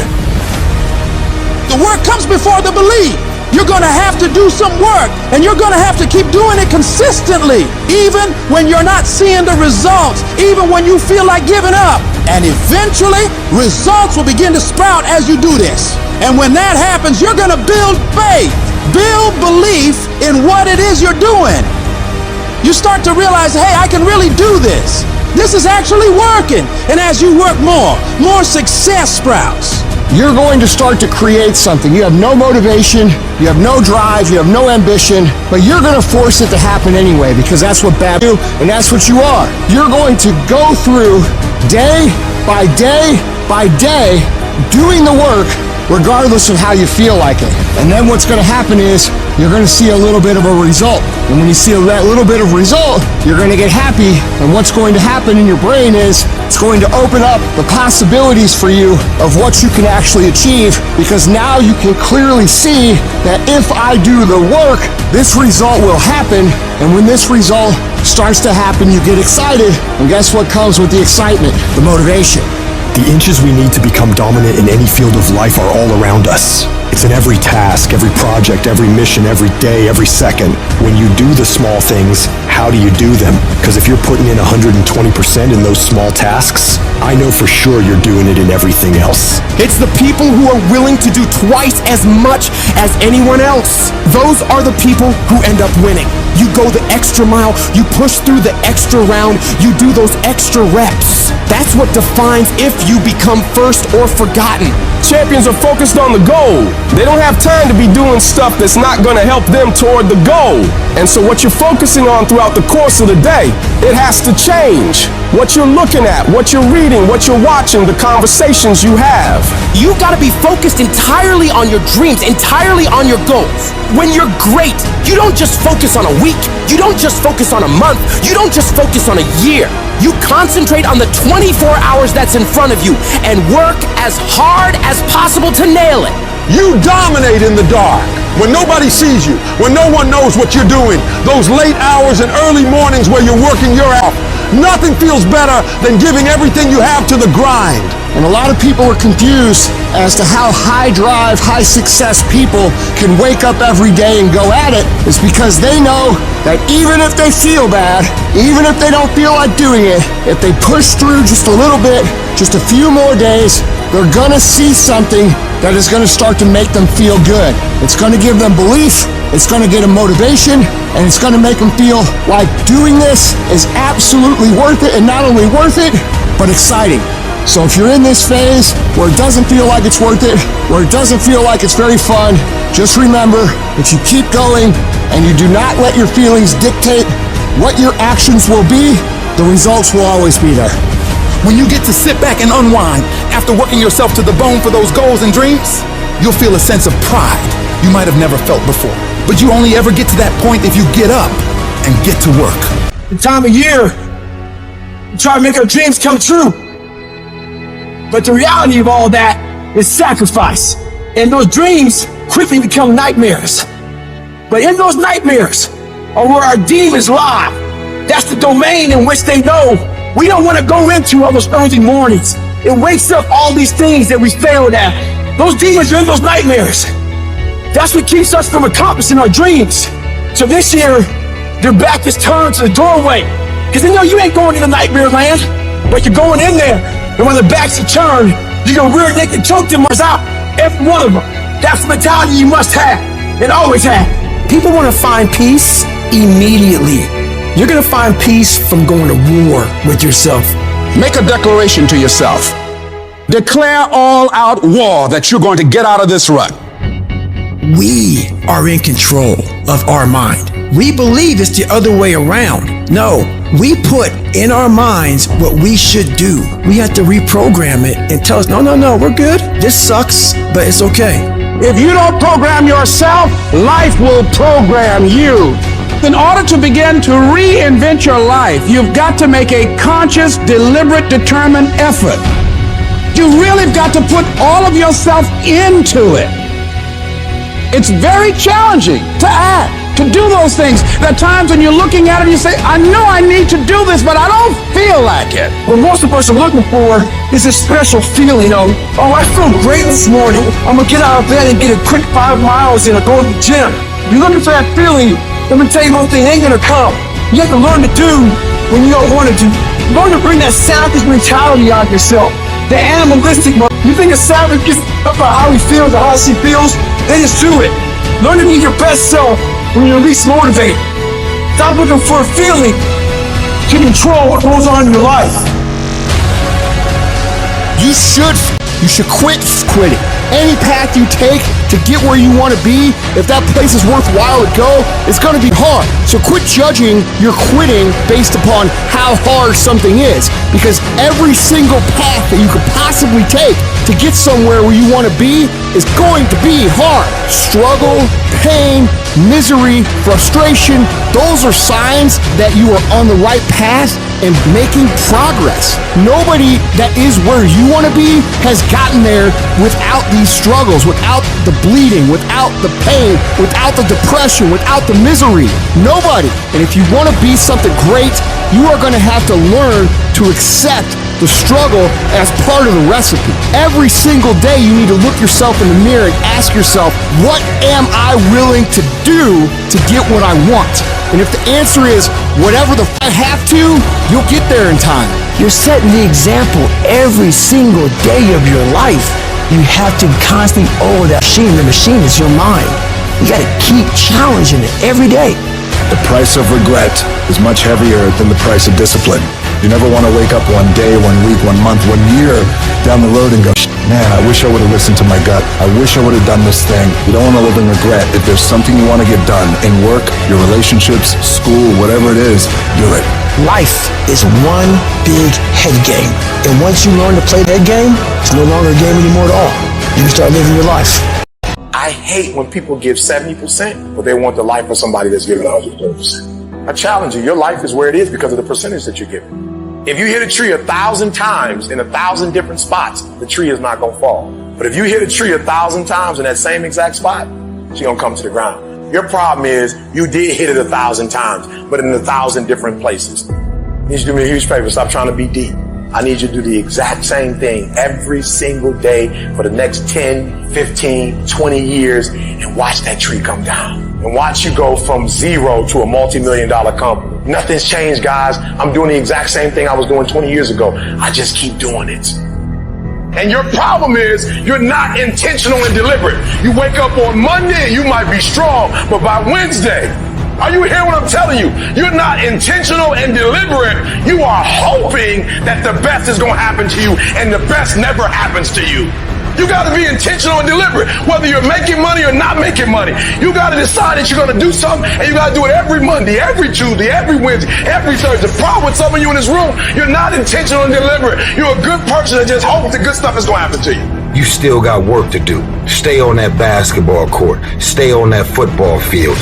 The work comes before the belief. You're gonna have to do some work, and you're gonna have to keep doing it consistently, even when you're not seeing the results, even when you feel like giving up. And eventually, results will begin to sprout as you do this. And when that happens, you're gonna build faith, build belief in what it is you're doing. You start to realize, hey, I can really do this. This is actually working. And as you work more success sprouts. You're going to start to create something. You have no motivation, you have no drive, you have no ambition, but you're going to force it to happen anyway, because that's what bad do, and that's what you are. You're going to go through day by day by day doing the work regardless of how you feel like it. And then what's going to happen is you're going to see a little bit of a result. And when you see that little bit of result, you're going to get happy. And what's going to happen in your brain is it's going to open up the possibilities for you of what you can actually achieve, because now you can clearly see that if I do the work, this result will happen. And when this result starts to happen, you get excited. And guess what comes with the excitement? The motivation. The inches we need to become dominant in any field of life are all around us. It's in every task, every project, every mission, every day, every second. When you do the small things, how do you do them? Because if you're putting in 120% in those small tasks, I know for sure you're doing it in everything else. It's the people who are willing to do twice as much as anyone else. Those are the people who end up winning. You go the extra mile, you push through the extra round, you do those extra reps. That's what defines if you become first or forgotten. Champions are focused on the goal. They don't have time to be doing stuff that's not going to help them toward the goal. And so what you're focusing on throughout the course of the day, it has to change. What you're looking at, what you're reading, what you're watching, the conversations you have. You gotta be focused entirely on your dreams, entirely on your goals. When you're great, you don't just focus on a week, you don't just focus on a month, you don't just focus on a year. You concentrate on the 24 hours that's in front of you and work as hard as possible to nail it. You dominate in the dark. When nobody sees you, when no one knows what you're doing, those late hours and early mornings where you're working your ass off, nothing feels better than giving everything you have to the grind. And a lot of people are confused as to how high drive, high success people can wake up every day and go at it. It's because they know that even if they feel bad, even if they don't feel like doing it, if they push through just a little bit, just a few more days, they're gonna see something that is gonna start to make them feel good. It's gonna give them belief, it's gonna get them motivation, and it's gonna make them feel like doing this is absolutely worth it, and not only worth it, but exciting. So if you're in this phase where it doesn't feel like it's worth it, where it doesn't feel like it's very fun, just remember, if you keep going and you do not let your feelings dictate what your actions will be, the results will always be there. When you get to sit back and unwind after working yourself to the bone for those goals and dreams, you'll feel a sense of pride you might have never felt before. But you only ever get to that point if you get up and get to work. The time of year, we try to make our dreams come true. But the reality of all that is sacrifice. And those dreams quickly become nightmares. But in those nightmares are where our demons lie. That's the domain in which they know we don't want to go into all those early mornings. It wakes up all these things that we failed at. Those demons are in those nightmares. That's what keeps us from accomplishing our dreams. So this year, their back is turned to the doorway. Because they know you ain't going into nightmare land, but you're going in there. And when the backs are turned, you're gonna rear naked choke them out, every one of them. That's the mentality you must have, and always have. People want to find peace immediately. You're gonna find peace from going to war with yourself. Make a declaration to yourself. Declare all out war that you're going to get out of this rut. We are in control of our mind. We believe it's the other way around. No, we put in our minds what we should do. We have to reprogram it and tell us, no, we're good. This sucks, but it's okay. If you don't program yourself, life will program you. In order to begin to reinvent your life, you've got to make a conscious, deliberate, determined effort. You really have got to put all of yourself into it. It's very challenging to act, to do those things. There are times when you're looking at it and you say, I know I need to do this, but I don't feel like it. What most of us are looking for is a special feeling of, oh, I feel great this morning. I'm gonna get out of bed and get a quick 5 miles in or go to the gym. You're looking for that feeling. Let me tell you one thing, it ain't gonna come. You have to learn to do when you don't want to do. Learn to bring that savage mentality out of yourself. The animalistic one. You think a savage gets up about how he feels or how she feels? Then just do it. Learn to be your best self when you're least motivated. Stop looking for a feeling to control what goes on in your life. You should quit quitting. Any path you take to get where you want to be, if that place is worthwhile to go, it's going to be hard. So quit judging your quitting based upon how hard something is, because every single path that you could possibly take to get somewhere where you want to be is going to be hard. Struggle, pain, misery, frustration, those are signs that you are on the right path and making progress. Nobody that is where you want to be has gotten there without these struggles, without the bleeding, without the pain, without the depression, without the misery. Nobody. And if you want to be something great, you are going to have to learn to accept the struggle as part of the recipe. Every single day you need to look yourself in the mirror and ask yourself, what am I willing to do to get what I want? And if the answer is, whatever the I have to, you'll get there in time. You're setting the example every single day of your life. You have to constantly owe that machine. The machine is your mind. You gotta keep challenging it every day. The price of regret is much heavier than the price of discipline. You never want to wake up one day, 1 week, 1 month, 1 year down the road and go, man, I wish I would have listened to my gut. I wish I would have done this thing. You don't want to live in regret. If there's something you want to get done in work, your relationships, school, whatever it is, do it. Life is one big head game. And once you learn to play that game, it's no longer a game anymore at all. You can start living your life. I hate when people give 70%, but they want the life of somebody that's giving 130%. I challenge you, your life is where it is because of the percentage that you're giving. If you hit a tree 1,000 times in 1,000 different spots, the tree is not going to fall. But if you hit a tree 1,000 times in that same exact spot, she's going to come to the ground. Your problem is you did hit it 1,000 times, but in 1,000 different places. You need to do me a huge favor. Stop trying to be deep. I need you to do the exact same thing every single day for the next 10, 15, 20 years and watch that tree come down. And watch you go from zero to a multi-million-dollar company. Nothing's changed, guys. I'm doing the exact same thing I was doing 20 years ago. I just keep doing it. And your problem is you're not intentional and deliberate. You wake up on Monday and you might be strong, but by Wednesday, are you hearing what I'm telling you? You're not intentional and deliberate. You are hoping that the best is going to happen to you, and the best never happens to you. You got to be intentional and deliberate, whether you're making money or not making money. You got to decide that you're going to do something, and you got to do it every Monday, every Tuesday, every Wednesday, every Thursday. The problem with some of you in this room, you're not intentional and deliberate. You're a good person that just hopes the good stuff is going to happen to you. You still got work to do. Stay on that basketball court. Stay on that football field.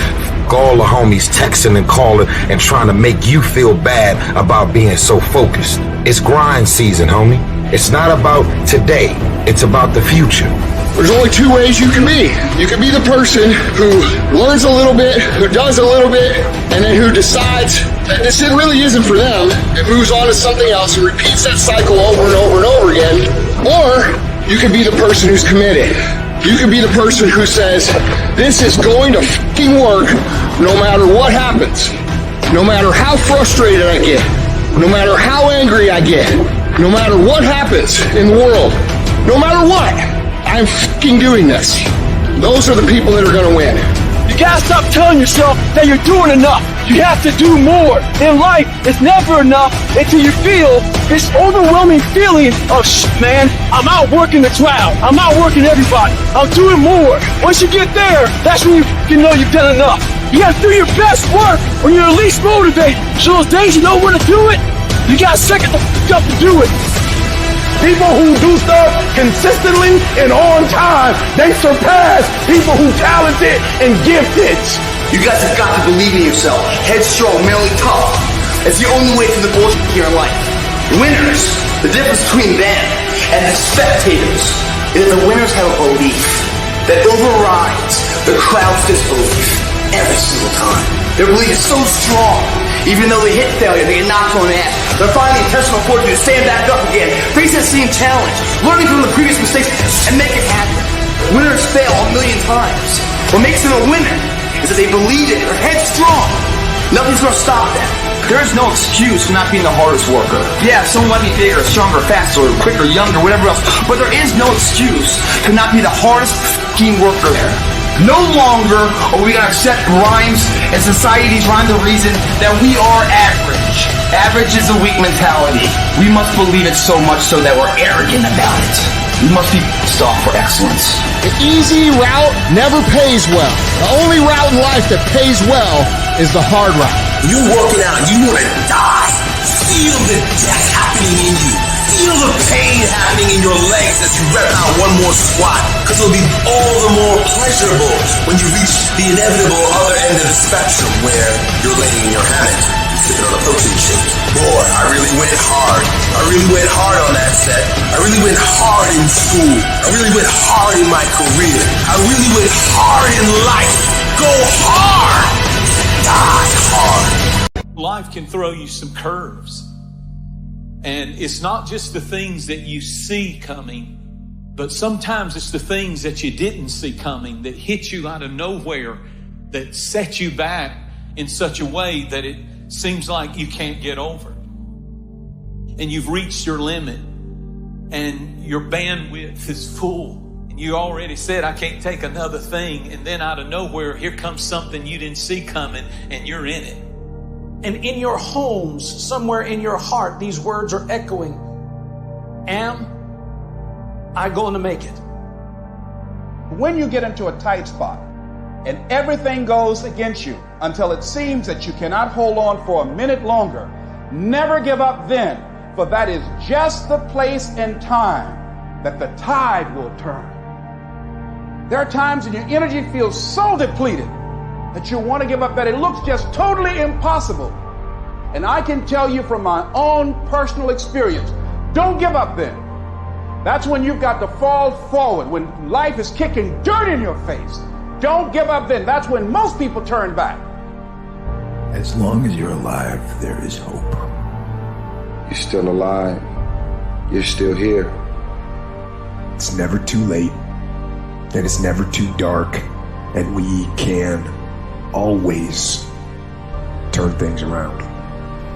All the homies texting and calling and trying to make you feel bad about being so focused. It's grind season, homie. It's not about today. It's about the future. There's only two ways you can be. You can be the person who learns a little bit, who does a little bit, and then who decides that this really isn't for them and moves on to something else and repeats that cycle over and over and over again. Or you can be the person who's committed. You can be the person who says, this is going to fucking work no matter what happens. No matter how frustrated I get. No matter how angry I get. No matter what happens in the world. No matter what, I'm fucking doing this. Those are the people that are going to win. You gotta stop telling yourself that you're doing enough. You have to do more. In life, it's never enough until you feel this overwhelming feeling of man, I'm outworking the crowd. I'm outworking everybody. I'm doing more. Once you get there, that's when you know you've done enough. You gotta do your best work when you're least motivated. So those days you know when to do it, you gotta second the up to do it. People who do stuff consistently and on time, they surpass people who talented and gifted. You guys have got to believe in yourself. Headstrong, mentally tough. It's the only way through the bullshit here in life. Winners, the difference between them and the spectators is that the winners have a belief that overrides the crowd's disbelief every single time. Their belief is so strong, even though they hit failure, they get knocked on the ass. They're finding intentional fortitude to stand back up again, face that same challenge, learning from the previous mistakes, and make it happen. Winners fail 1,000,000 times. What makes them a winner is that they believe it, they're headstrong. Nothing's gonna stop them. There is no excuse for not being the hardest worker. Yeah, someone might be bigger, stronger, faster, quicker, younger, whatever else, but there is no excuse to not be the hardest f***ing worker there. No longer are we going to accept rhymes and society's rhyme the reason that we are average. Average is a weak mentality. We must believe it so much so that we're arrogant about it. We must be sought for excellence. The easy route never pays well. The only route in life that pays well is the hard route. You're working out, you want to die. Feel the death happening in you. Feel the pain happening in your legs as you rep out one more squat, because it'll be all the more pleasurable when you reach the inevitable other end of the spectrum where you're laying in your hammock, sipping on a protein shake. Boy, I really went hard. I really went hard on that set. I really went hard in school. I really went hard in my career. I really went hard in life. Go hard. Die hard. Life can throw you some curves. And it's not just the things that you see coming, but sometimes it's the things that you didn't see coming that hit you out of nowhere, that set you back in such a way that it seems like you can't get over. And you've reached your limit and your bandwidth is full. And you already said, I can't take another thing. And then out of nowhere, here comes something you didn't see coming and you're in it. And in your homes, somewhere in your heart, these words are echoing. Am I going to make it? When you get into a tight spot and everything goes against you until it seems that you cannot hold on for a minute longer, never give up then, for that is just the place and time that the tide will turn. There are times when your energy feels so depleted that you want to give up, that it looks just totally impossible. And I can tell you from my own personal experience, don't give up then. That's when you've got to fall forward, when life is kicking dirt in your face. Don't give up then. That's when most people turn back. As long as you're alive, there is hope. You're still alive. You're still here. It's never too late, and it's never too dark, and we can always turn things around.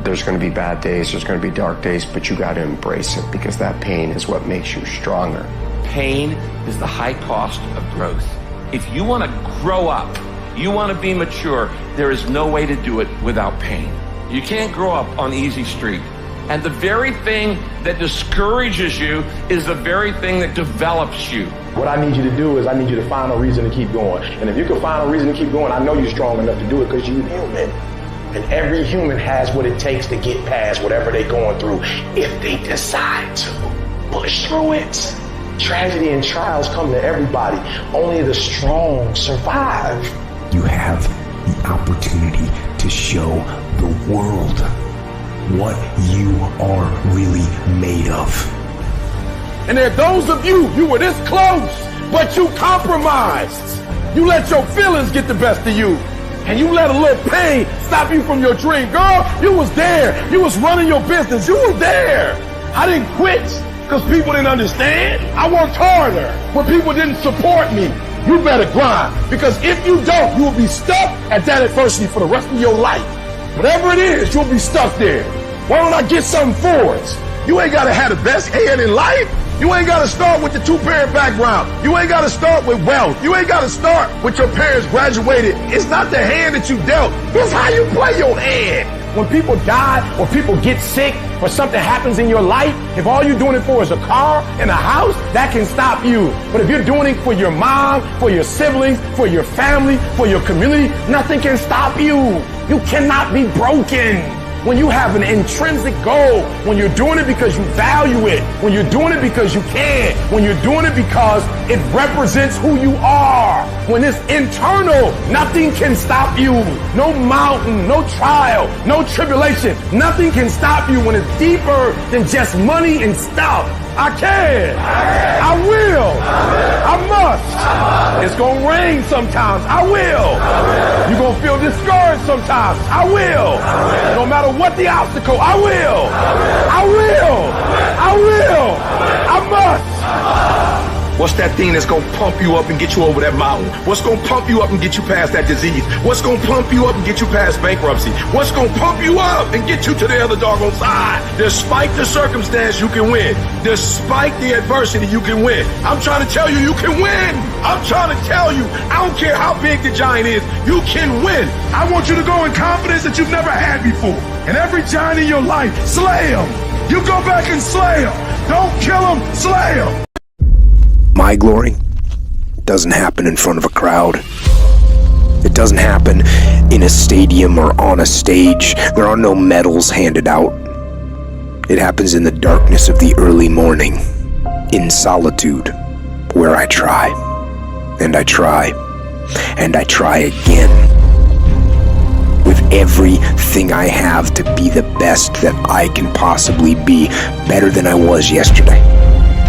There's going to be bad days, there's going to be dark days, but you got to embrace it because that pain is what makes you stronger. Pain is the high cost of growth. If you want to grow up, you want to be mature, there is no way to do it without pain. You can't grow up on easy street. And the very thing that discourages you is the very thing that develops you. What I need you to do is I need you to find a reason to keep going. And if you can find a reason to keep going, I know you're strong enough to do it because you're human. And every human has what it takes to get past whatever they're going through if they decide to push through it. Tragedy and trials come to everybody. Only the strong survive. You have the opportunity to show the world what you are really made of. And there are those of you were this close, but you compromised. You let your feelings get the best of you. And you let a little pain stop you from your dream. Girl, you was there. You was running your business. You was there. I didn't quit because people didn't understand. I worked harder when people didn't support me. You better grind, because if you don't, you will be stuck at that adversity for the rest of your life. Whatever it is, you'll be stuck there. Why don't I get something for it? You ain't got to have the best hand in life. You ain't got to start with the two-parent background. You ain't got to start with wealth. You ain't got to start with your parents graduated. It's not the hand that you dealt. It's how you play your hand. When people die or people get sick or something happens in your life, if all you're doing it for is a car and a house, that can stop you. But if you're doing it for your mom, for your siblings, for your family, for your community, nothing can stop you. You cannot be broken. When you have an intrinsic goal, when you're doing it because you value it, when you're doing it because you can, when you're doing it because it represents who you are, when it's internal, nothing can stop you. No mountain, no trial, no tribulation, nothing can stop you when it's deeper than just money and stuff. I can. I will. I must. It's going to rain sometimes. I will. You're going to feel discouraged sometimes. I will. No matter what the obstacle, I will. I will. I will. I must. What's that thing that's gonna pump you up and get you over that mountain? What's gonna pump you up and get you past that disease? What's gonna pump you up and get you past bankruptcy? What's gonna pump you up and get you to the other doggone side? Despite the circumstance, you can win. Despite the adversity, you can win. I'm trying to tell you, you can win. I'm trying to tell you, I don't care how big the giant is, you can win. I want you to go in confidence that you've never had before. And every giant in your life, slay him. You go back and slay him. Don't kill him, slay him. My glory doesn't happen in front of a crowd. It doesn't happen in a stadium or on a stage. There are no medals handed out. It happens in the darkness of the early morning, in solitude, where I try, and I try, and I try again, with everything I have to be the best that I can possibly be, better than I was yesterday.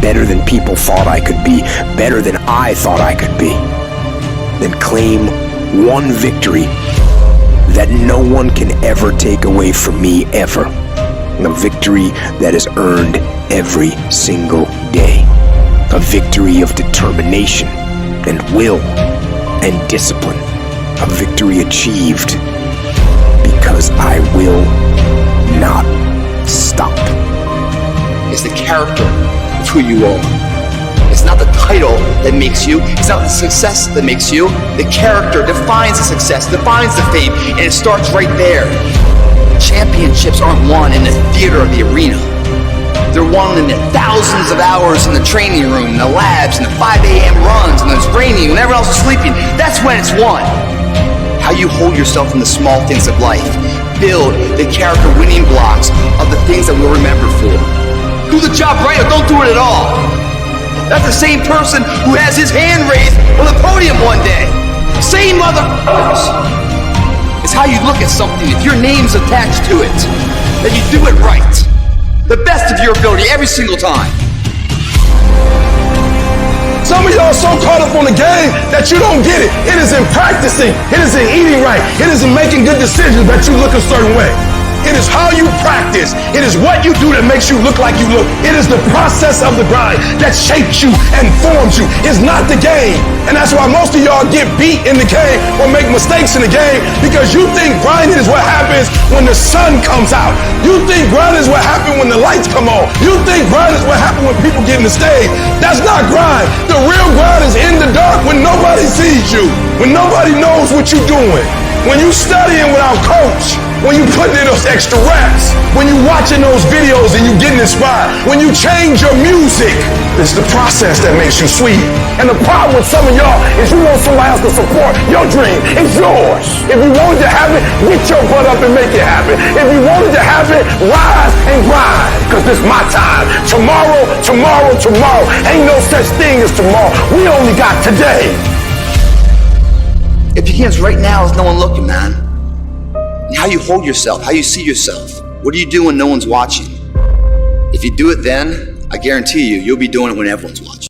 Better than people thought I could be, better than I thought I could be. Then claim one victory that no one can ever take away from me, ever. A victory that is earned every single day. A victory of determination and will and discipline. A victory achieved because I will not stop. It's the character of who you are. It's not the title that makes you. It's not the success that makes you. The character defines the success, defines the fame, and it starts right there. Championships aren't won in the theater or the arena. They're won in the thousands of hours in the training room, in the labs, in the 5 a.m. runs, and it's raining, when everyone else is sleeping. That's when it's won. How you hold yourself in the small things of life. Build the character winning blocks of the things that we'll remember for. Do the job right or don't do it at all. That's the same person who has his hand raised on the podium one day. Same motherfuckers. It's how you look at something. If your name's attached to it, then you do it right. The best of your ability every single time. Some of y'all so caught up on the game that you don't get it. It is in practicing. It is in eating right. It is in making good decisions that you look a certain way. It is how you practice. It is what you do that makes you look like you look. It is the process of the grind that shapes you and forms you. It's not the game. And that's why most of y'all get beat in the game or make mistakes in the game, because you think grinding is what happens when the sun comes out. You think grinding is what happens when the lights come on. You think grinding is what happens when people get in the stage. That's not grind. The real grind is in the dark when nobody sees you, when nobody knows what you're doing. When you studying without coach, when you putting in those extra reps, when you watching those videos and you getting inspired, when you change your music, it's the process that makes you sweet. And the problem with some of y'all is you want somebody else to support your dream. It's yours. If you wanted to have it, get your butt up and make it happen. If you wanted to have it, rise and grind, because this is my time. Tomorrow, tomorrow, tomorrow. Ain't no such thing as tomorrow. We only got today. It begins right now with no one looking, man. And how you hold yourself, how you see yourself. What do you do when no one's watching? If you do it then, I guarantee you, you'll be doing it when everyone's watching.